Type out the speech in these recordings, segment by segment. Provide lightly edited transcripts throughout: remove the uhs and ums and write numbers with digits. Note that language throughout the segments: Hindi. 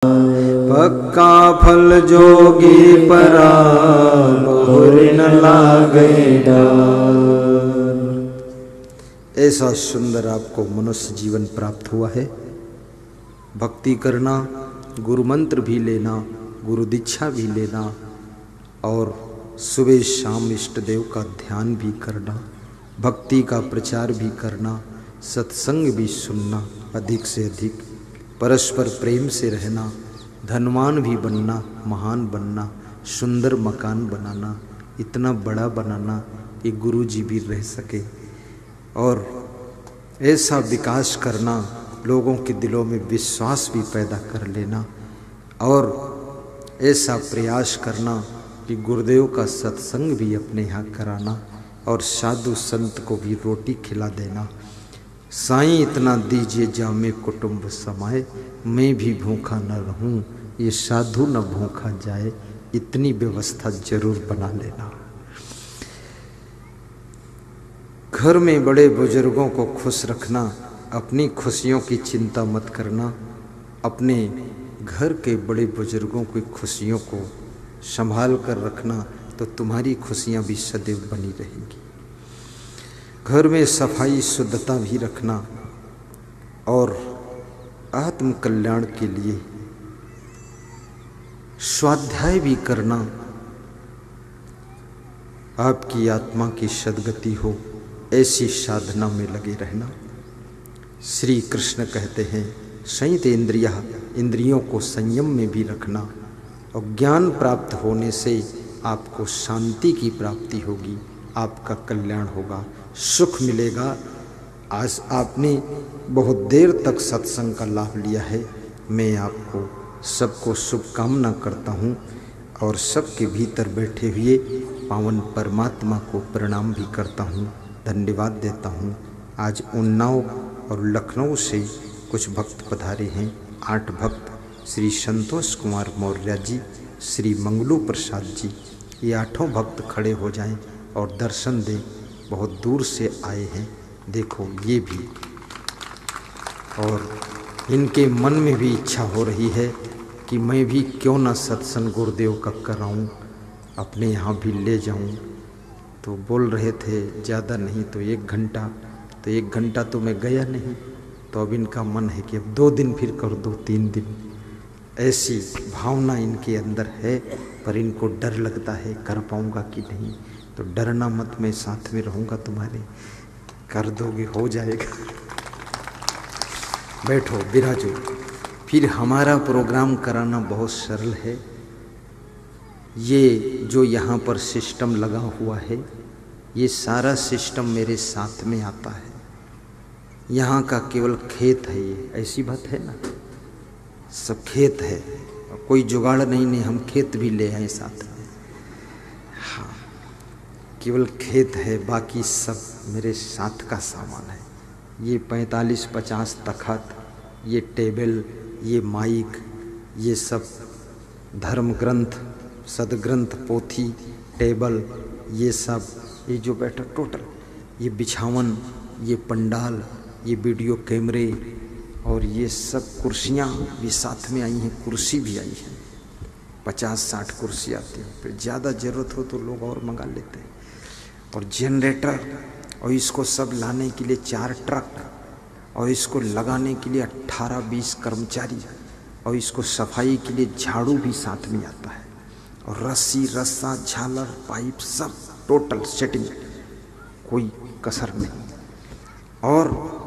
पक्का फल जोगी परा बहुर न लागे डार। ऐसा सुंदर आपको मनुष्य जीवन प्राप्त हुआ है। भक्ति करना, गुरु मंत्र भी लेना, गुरु दीक्षा भी लेना और सुबह शाम इष्ट देव का ध्यान भी करना, भक्ति का प्रचार भी करना, सत्संग भी सुनना, अधिक से अधिक परस्पर प्रेम से रहना, धनवान भी बनना, महान बनना, सुंदर मकान बनाना, इतना बड़ा बनाना कि गुरु जी भी रह सके और ऐसा विकास करना, लोगों के दिलों में विश्वास भी पैदा कर लेना और ऐसा प्रयास करना कि गुरुदेव का सत्संग भी अपने यहाँ कराना और साधु संत को भी रोटी खिला देना। साईं इतना दीजिए जामे कुटुंब समाए, मैं भी भूखा न रहूं, ये साधु न भूखा जाए, इतनी व्यवस्था जरूर बना लेना। घर में बड़े बुजुर्गों को खुश रखना, अपनी खुशियों की चिंता मत करना, अपने घर के बड़े बुजुर्गों की खुशियों को संभाल कर रखना तो तुम्हारी खुशियां भी सदैव बनी रहेंगी। घर में सफाई शुद्धता भी रखना और आत्म कल्याण के लिए स्वाध्याय भी करना, आपकी आत्मा की सद्गति हो ऐसी साधना में लगे रहना। श्री कृष्ण कहते हैं संयत इंद्रियों को संयम में भी रखना और ज्ञान प्राप्त होने से आपको शांति की प्राप्ति होगी, आपका कल्याण होगा, सुख मिलेगा। आज आपने बहुत देर तक सत्संग का लाभ लिया है। मैं आपको सबको शुभकामना करता हूँ और सबके भीतर बैठे हुए पावन परमात्मा को प्रणाम भी करता हूँ, धन्यवाद देता हूँ। आज उन्नाव और लखनऊ से कुछ भक्त पधारे हैं। 8 भक्त श्री संतोष कुमार मौर्य जी, श्री मंगलू प्रसाद जी, ये 8 भक्त खड़े हो जाएं और दर्शन दें। बहुत दूर से आए हैं, देखो ये भी, और इनके मन में भी इच्छा हो रही है कि मैं भी क्यों ना सत्संग गुरुदेव का कराऊं, अपने यहाँ भी ले जाऊं। तो बोल रहे थे ज़्यादा नहीं तो 1 घंटा, तो 1 घंटा तो मैं गया नहीं, तो अब इनका मन है कि अब 2 दिन फिर कर दो, 3 दिन। ऐसी भावना इनके अंदर है, पर इनको डर लगता है कर पाऊंगा कि नहीं। तो डरना मत, मैं साथ में रहूँगा तुम्हारे, कर दोगे, हो जाएगा। बैठो, विराजो। फिर हमारा प्रोग्राम कराना बहुत सरल है। ये जो यहाँ पर सिस्टम लगा हुआ है, ये सारा सिस्टम मेरे साथ में आता है। यहाँ का केवल खेत है, ये ऐसी बात है ना, सब खेत है, कोई जुगाड़ नहीं, हम खेत भी ले आए साथ में। हाँ, केवल खेत है, बाकी सब मेरे साथ का सामान है। ये 45-50 तखत, ये टेबल, ये माइक, ये सब धर्म ग्रंथ, सदग्रंथ, पोथी, टेबल, ये सब, ये जो बैठा टोटल, ये बिछावन, ये पंडाल, ये वीडियो कैमरे और ये सब कुर्सियाँ भी साथ में आई हैं, कुर्सी भी आई है। 50-60 कुर्सी आती है, फिर ज़्यादा ज़रूरत हो तो लोग और मंगा लेते हैं। और जनरेटर, और इसको सब लाने के लिए 4 ट्रक, और इसको लगाने के लिए 18-20 कर्मचारी, और इसको सफाई के लिए झाड़ू भी साथ में आता है, और रस्सी, रस्सा, झालर, पाइप, सब टोटल सेटिंग, कोई कसर नहीं। और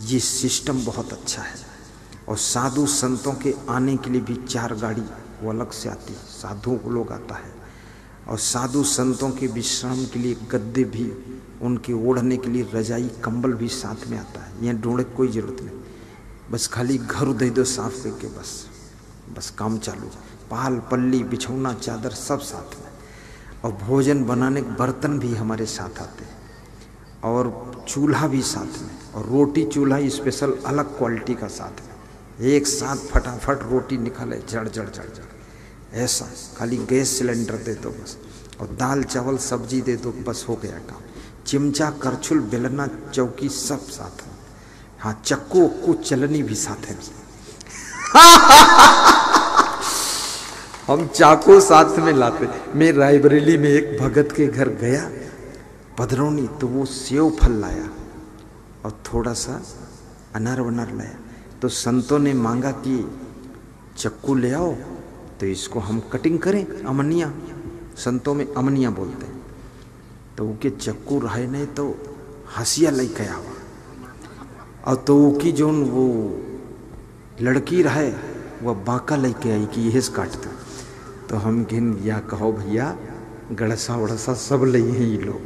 ये सिस्टम बहुत अच्छा है। और साधु संतों के आने के लिए भी 4 गाड़ी वो अलग से आती है, साधुओं को लोग आता है। और साधु संतों के विश्राम के लिए गद्दे भी, उनके ओढ़ने के लिए रजाई, कंबल भी साथ में आता है। यहाँ ढूंढने की कोई ज़रूरत नहीं, बस खाली घर दे दो साफ करके, बस काम चालू। पाल, पल्ली, बिछौना, चादर सब साथ में। और भोजन बनाने के बर्तन भी हमारे साथ आते हैं, और चूल्हा भी साथ में, और रोटी चूल्हा स्पेशल अलग क्वालिटी का साथ में। एक साथ फटाफट रोटी निकाले, जड़ जड़ जड़ जड़, ऐसा। खाली गैस सिलेंडर दे दो बस, और दाल चावल सब्जी दे दो, बस हो गया काम। चिमचा, करछुल, बेलना, चौकी सब साथ में। हाँ, चक्कू उक्कू चलनी भी साथ है। हम चाकू साथ में लाते। मैं रायबरेली में एक भगत के घर गया पधरौनी, तो वो सेव फल लाया और थोड़ा सा अनार वनार लाया। तो संतों ने मांगा कि चक्कू ले आओ तो इसको हम कटिंग करें, अमनिया, संतों में अमनिया बोलते हैं। तो उनके चक्कू रहे नहीं तो हंसिया लेके आवा, और तो की जो वो लड़की रहे वह बांका लेके आई कि यह काट दो। तो हम गिन या कहो भैया गड़सा वड़सा सब ले हैं ये लोग।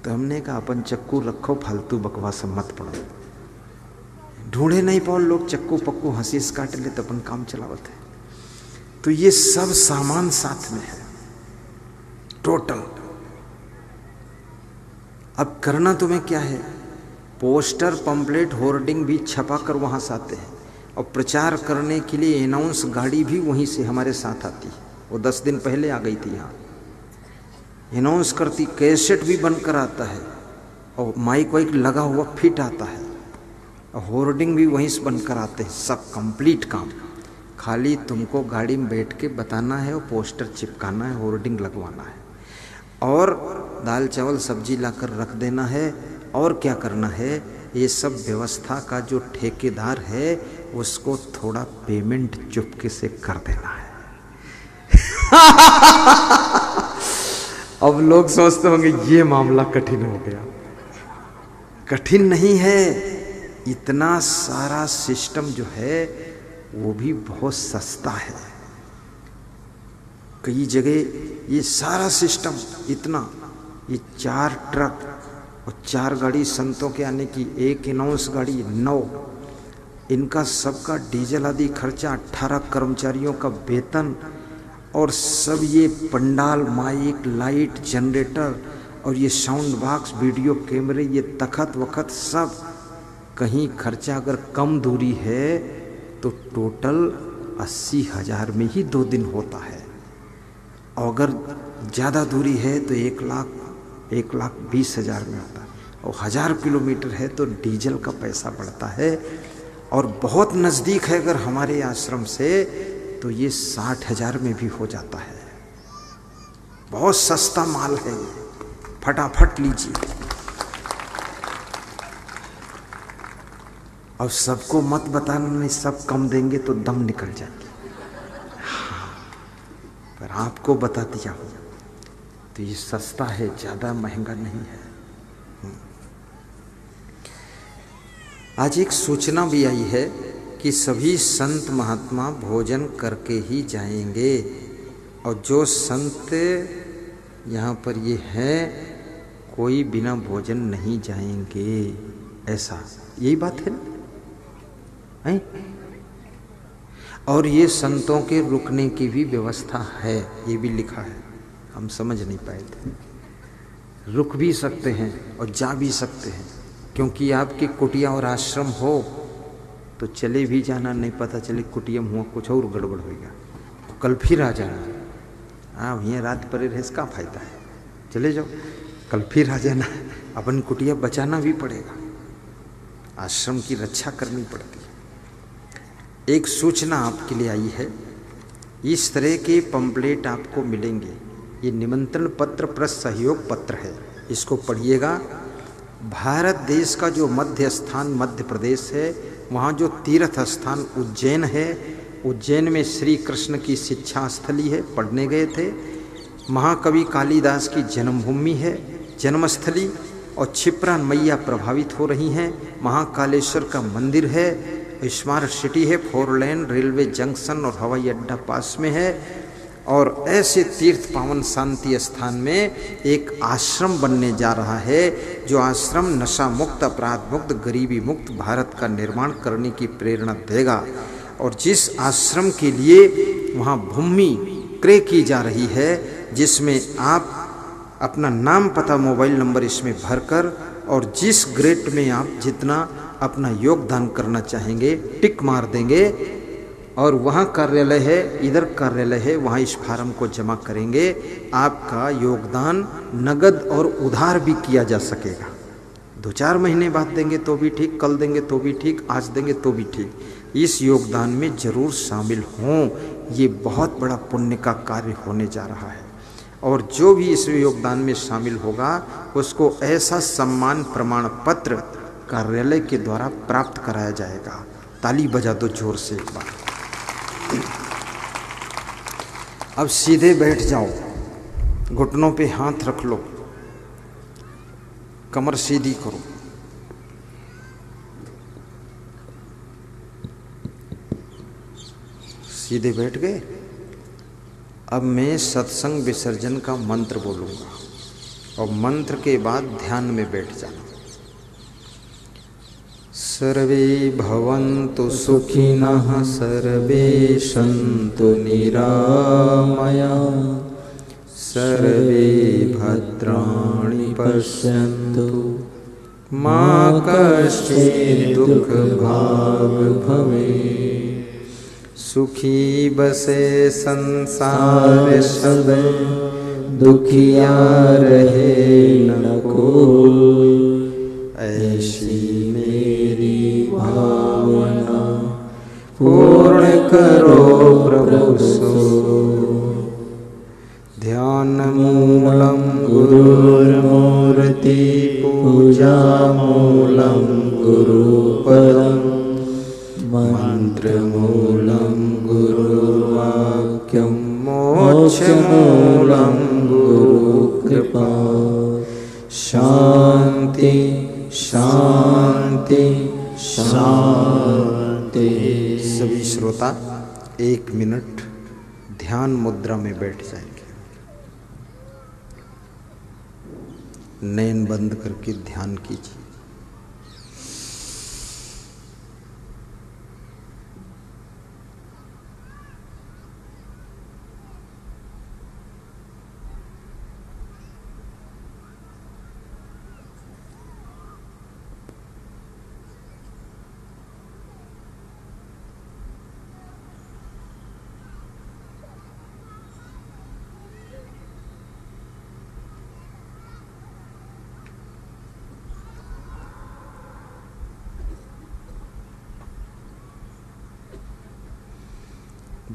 तो हमने कहा अपन चक्कू रखो, फालतू बकवास मत पड़ो। ढूंढे नहीं पाओ लोग चक्कू पक्कू, हंसी से काट ले तो अपन काम चलावत है। तो ये सब सामान साथ में है टोटल। अब करना तुम्हें क्या है, पोस्टर पंपलेट होर्डिंग भी छपा कर वहां से आते हैं, और प्रचार करने के लिए अनाउंस गाड़ी भी वहीं से हमारे साथ आती है। वो 10 दिन पहले आ गई थी यहाँ, अनाउंस करती, कैसेट भी बनकर आता है और माइक वाइक लगा हुआ फिट आता है, और होर्डिंग भी वहीं से बनकर आते हैं। सब कंप्लीट काम, खाली तुमको गाड़ी में बैठ के बताना है और पोस्टर चिपकाना है, होर्डिंग लगवाना है, और दाल चावल सब्जी लाकर रख देना है। और क्या करना है, ये सब व्यवस्था का जो ठेकेदार है उसको थोड़ा पेमेंट चुपके से कर देना है। अब लोग सोचते होंगे ये मामला कठिन हो गया। कठिन नहीं है, इतना सारा सिस्टम जो है वो भी बहुत सस्ता है। कई जगह ये सारा सिस्टम इतना, ये 4 ट्रक और 4 गाड़ी संतों के आने की, 1 अनाउंस गाड़ी 9, इनका सबका डीजल आदि खर्चा, 18 कर्मचारियों का वेतन, और सब ये पंडाल, माइक, लाइट, जनरेटर, और ये साउंड बॉक्स, वीडियो कैमरे, ये तखत वखत सब। कहीं खर्चा अगर कम दूरी है तो टोटल 80,000 में ही 2 दिन होता है, और अगर ज़्यादा दूरी है तो 1,20,000 में होता है, और 1000 किलोमीटर है तो डीजल का पैसा बढ़ता है। और बहुत नज़दीक है अगर हमारे आश्रम से तो ये 60,000 में भी हो जाता है। बहुत सस्ता माल है ये, फटाफट लीजिए। और सबको मत बताना, नहीं सब कम देंगे तो दम निकल जाएगी। हाँ, पर आपको बता दिया हो तो ये सस्ता है, ज़्यादा महंगा नहीं है। आज एक सूचना भी आई है कि सभी संत महात्मा भोजन करके ही जाएंगे, और जो संत यहाँ पर ये है कोई बिना भोजन नहीं जाएंगे, ऐसा यही बात है ना? और ये संतों के रुकने की भी व्यवस्था है, ये भी लिखा है, हम समझ नहीं पाए थे। रुक भी सकते हैं और जा भी सकते हैं, क्योंकि आपकी कुटिया और आश्रम हो तो चले भी जाना, नहीं पता चले कुटिया में हुआ कुछ और गड़बड़ होगा तो कल फिर आ जाना। हाँ भैया रात परे रहे इसका फायदा है, चले जाओ कल फिर आ जाना। अपन कुटिया बचाना भी पड़ेगा, आश्रम की रक्षा करनी पड़ती है। एक सूचना आपके लिए आई है, इस तरह के पंपलेट आपको मिलेंगे। ये निमंत्रण पत्र प्लस सहयोग पत्र है, इसको पढ़िएगा। भारत देश का जो मध्य स्थान मध्य प्रदेश है, वहाँ जो तीर्थ स्थान उज्जैन है, उज्जैन में श्री कृष्ण की शिक्षा स्थली है, पढ़ने गए थे। महाकवि कालिदास की जन्मभूमि है, जन्मस्थली, और क्षिप्रा मैया प्रभावित हो रही हैं। महाकालेश्वर का मंदिर है, स्मार्ट सिटी है, 4 लेन रेलवे जंक्शन और हवाई अड्डा पास में है। और ऐसे तीर्थ पावन शांति स्थान में एक आश्रम बनने जा रहा है, जो आश्रम नशा मुक्त, अपराध मुक्त, गरीबी मुक्त भारत का निर्माण करने की प्रेरणा देगा। और जिस आश्रम के लिए वहाँ भूमि क्रय की जा रही है, जिसमें आप अपना नाम पता मोबाइल नंबर इसमें भरकर और जिस ग्रेड में आप जितना अपना योगदान करना चाहेंगे टिक मार देंगे, और वहाँ कार्यालय है, इधर कार्यालय है, वहाँ इस फार्म को जमा करेंगे। आपका योगदान नगद और उधार भी किया जा सकेगा। 2-4 महीने बाद देंगे तो भी ठीक, कल देंगे तो भी ठीक, आज देंगे तो भी ठीक। इस योगदान में जरूर शामिल हों। ये बहुत बड़ा पुण्य का कार्य होने जा रहा है और जो भी इस योगदान में शामिल होगा उसको ऐसा सम्मान प्रमाण पत्र कार्यालय के द्वारा प्राप्त कराया जाएगा। ताली बजा दो जोर से एक बार। अब सीधे बैठ जाओ, घुटनों पे हाथ रख लो, कमर सीधी करो। सीधे बैठ गए। अब मैं सत्संग विसर्जन का मंत्र बोलूंगा और मंत्र के बाद ध्यान में बैठ जाना। सर्वे भवन्तु सुखिनः, सर्वे सन्तु निरामया, सर्वे भद्राणि पश्यन्तु मा कश्चित् दुःखभाग् भवेत्। सुखी बसे संसार सब, दुखिया रहे न कोई, ऐसी मेरी भावना पूर्ण करो प्रभु सो। ध्यान मूलम गुरुर्मूर्ति, पूजा मूलम गुरुपदम, मंत्र मूलम गुरुर्वाक्यम, मोक्ष मूलम गुरुकृपा। शांति शांति शांति। सभी श्रोता 1 मिनट ध्यान मुद्रा में बैठ जाएंगे। नैन बंद करके ध्यान कीजिए।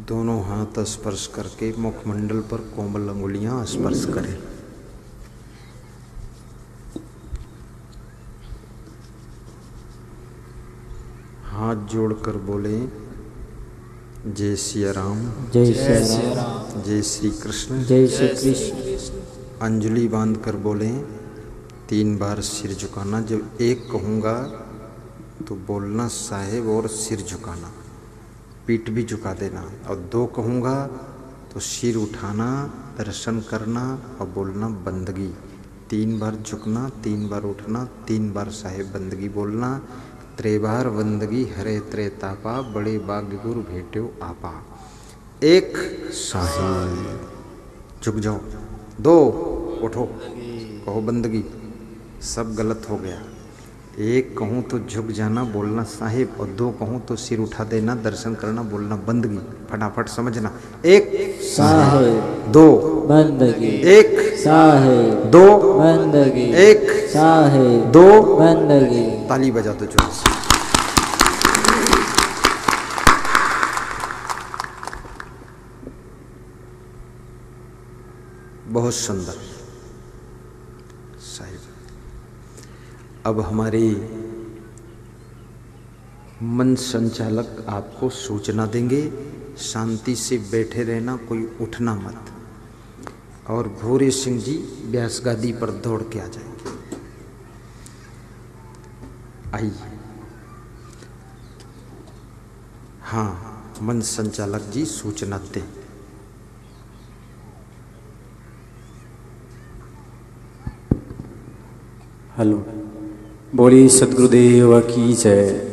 दोनों हाथ स्पर्श करके मुखमंडल पर कोमल अंगुलियां स्पर्श करें। हाथ जोड़कर बोले जय सिया राम, जय सिया राम, जय श्री कृष्ण, जय श्री कृष्ण। अंजलि बांध कर बोले 3 बार सिर झुकाना। जब 1 कहूँगा तो बोलना साहेब और सिर झुकाना, पीठ भी झुका देना। और 2 कहूँगा तो सिर उठाना, दर्शन करना और बोलना बंदगी। 3 बार झुकना, 3 बार उठना, 3 बार साहेब बंदगी बोलना। 3 बार बंदगी हरे त्रेतापा, बड़े भाग्य गुरु भेट्यो आपा। 1 साहेब, झुक जाओ। 2 उठो, कहो बंदगी। सब गलत हो गया। 1 कहूँ तो झुक जाना, बोलना साहिब, और 2 कहूँ तो सिर उठा देना, दर्शन करना, बोलना बंदगी। फटाफट समझना। 1 साहिब, 2 बंदगी, 1 साहिब, 2 बंदगी, 1 साहिब, 2 बंदगी। ताली बजा दो जोर से। बहुत सुंदर साहिब। अब हमारे मन संचालक आपको सूचना देंगे, शांति से बैठे रहना, कोई उठना मत। और भूरे सिंह जी व्यास गादी पर दौड़ के आ जाएंगे। आइए। हाँ, मन संचालक जी सूचना दें। हेलो, बोली सद्गुरुदेव की जय।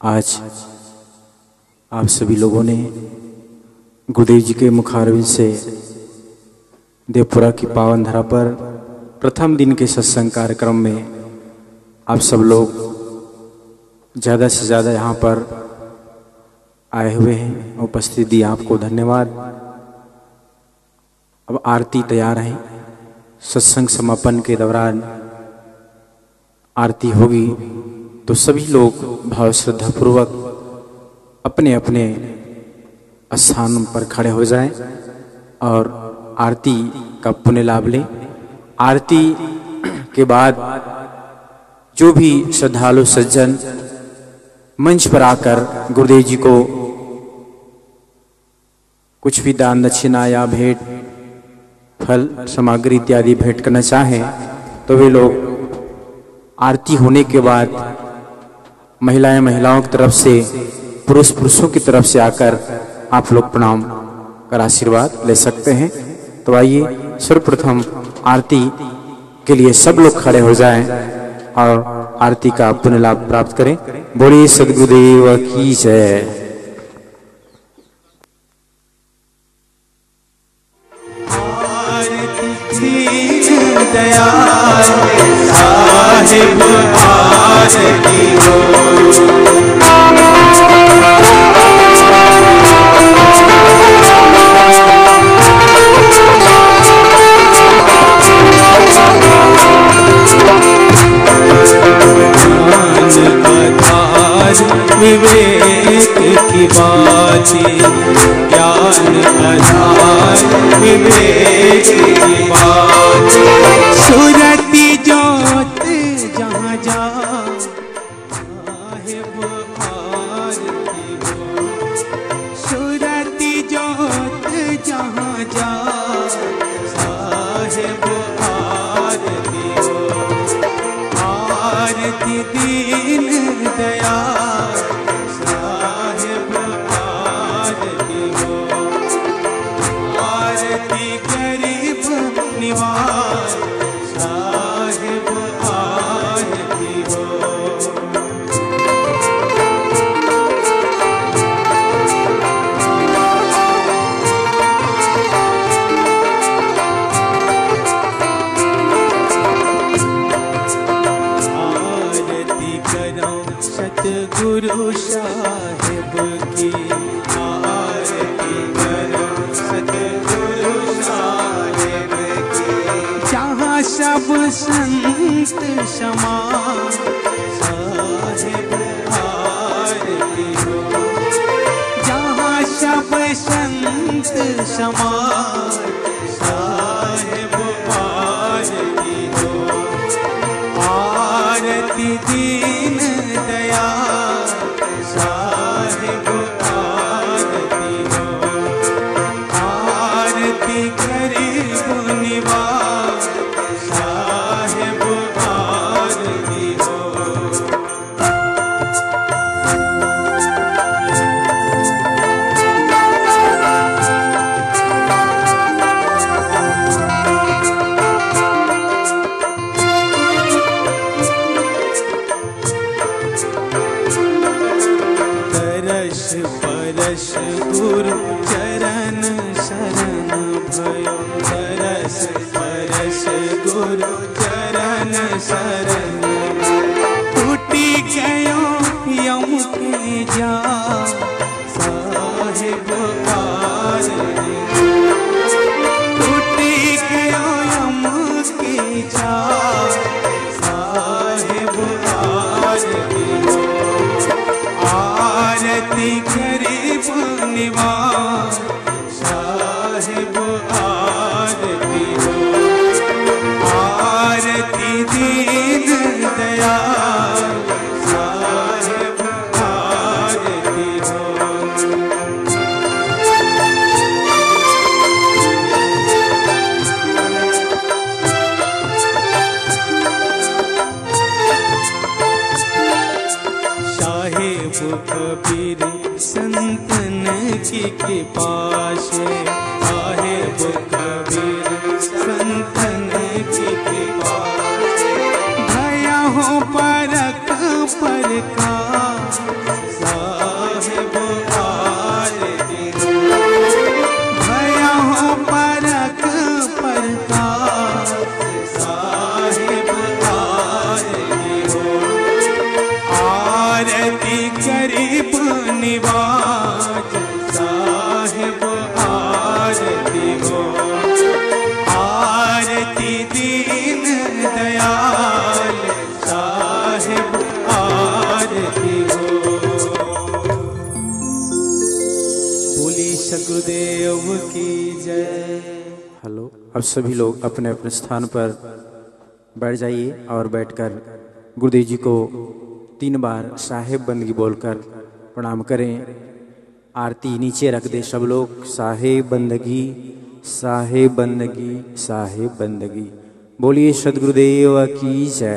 आज आप सभी लोगों ने गुरुदेव जी के मुखारविंद से देवपुरा की पावन धरा पर प्रथम दिन के सत्संग कार्यक्रम में आप सब लोग ज़्यादा से ज़्यादा यहाँ पर आए हुए हैं। उपस्थिति दी आपको धन्यवाद। अब आरती तैयार है। सत्संग समापन के दौरान आरती होगी, तो सभी लोग भाव श्रद्धा पूर्वक अपने अपने स्थान पर खड़े हो जाएं और आरती का पुण्य लाभ लें। आरती के बाद जो भी श्रद्धालु सज्जन मंच पर आकर गुरुदेव जी को कुछ भी दान दक्षिणा या भेंट फल सामग्री इत्यादि भेंट करना चाहें तो वे लोग आरती होने के बाद महिलाएं महिलाओं की तरफ से, पुरुष पुरुषों की तरफ से आकर आप लोग प्रणाम कर आशीर्वाद ले सकते हैं। तो आइए सर्वप्रथम आरती के लिए सब लोग खड़े हो जाएं और आरती का पुण्य लाभ प्राप्त करें। बोलिए सद्गुरुदेव की जय। साहिब आरती हो, विवेक की बातें, ज्ञान आधार विवेक की बातें, सूरती जोत जहाँ जा साहिब आरती हो, सूरती जोत जहाँ जा साहिब आरती हो, आरती दीन दयाल साहिब आरती हो, आरती गरीब निवास साहिब आरती हो। सतगुरु साहिब की आरती करो, सतगुरु साहिब की, जहाँ सब संत समान साहिब आरती हो, जहाँ सब संत समान साहिब आरती हो, आरती दीन दयाल साहिब आरती हो, आरती गरीब निवास साहिब आरती हो। परस गुरु चरण शरण भयो, तरस परस गुरु चरण शरण, टूटी गयो यम के जाल साहिब आरती, टूटी गयो यम के जाल साहिब आरती हो, आरती गरीब निवास साहिब आरती हो, आरती दीन दयाल साहिब आरती हो। साहिब कबीर संतन की कृपा से, साहिब कबीर संतन की कृपा से, भया हो परक परकाश साहिब आरती हो, भया हो परक परकाश साहिब आरती हो, आरती गरीब निवाज साहिब आरती हो, आरती दीन दयाल साहिब आरती सदगुरुदेव की जय। हेलो, अब सभी लोग अपने अपने स्थान पर बैठ जाइए और बैठकर गुरुदेव जी को 3 बार साहेब बंदगी बोलकर प्रणाम करें। आरती नीचे रख दे सब लोग। साहेब बंदगी, साहेब बंदगी, साहेब बंदगी। बोलिए सदगुरुदेव की जय।